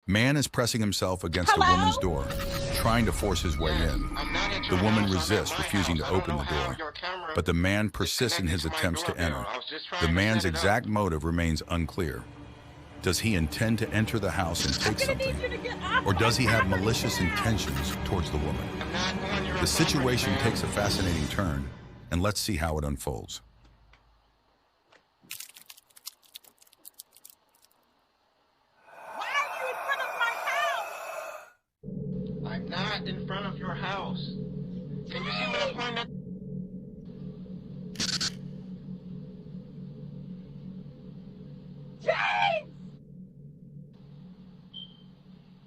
Man is pressing himself against the woman's door, trying to force his way in. The woman resists, refusing to open the door, but the man persists in his attempts to enter. The man's exact motive remains unclear. Does he intend to enter the house and take something, or does he have malicious intentions towards the woman? The situation takes a fascinating turn, and let's see how it unfolds. Not in front of your house. Can you see what I'm pointing at? James!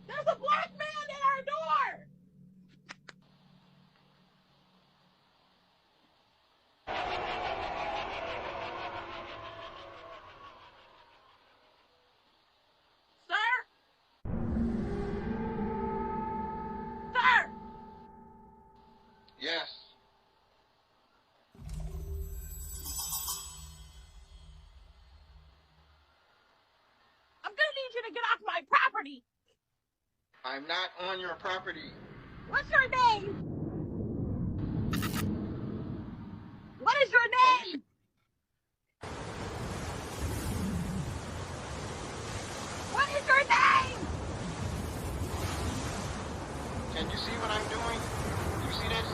There's a black man at our door! Yes. I'm gonna need you to get off my property. I'm not on your property. What's your name? What is your name? What is your name? Can you see what I'm doing? You see this?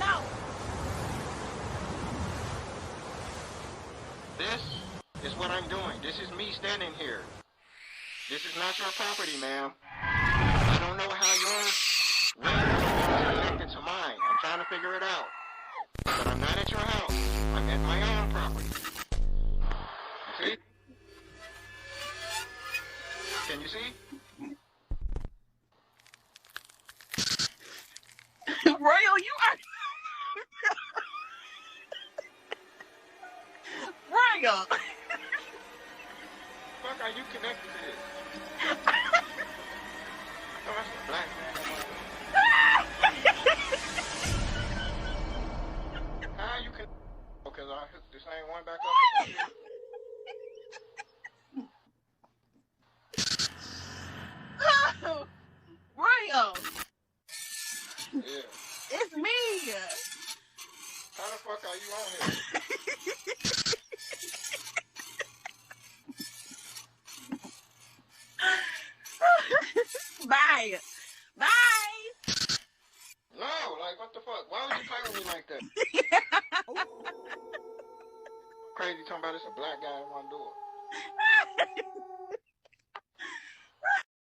No. This is what I'm doing. This is me standing here. This is not your property, ma'am. I don't know how yours is connected to mine. I'm trying to figure it out. But I'm not at your house. I'm at my own property. You see? Can you see? Royal, you are... Royal! Fuck are you connected to this? Oh, that's a black man. How you can... Because I hit the same one back up. Oh, Royal! Yeah. It's me! How the fuck are you on here? Bye! Bye! No, like what the fuck? Why would you play with me like that? Crazy talking about it's a black guy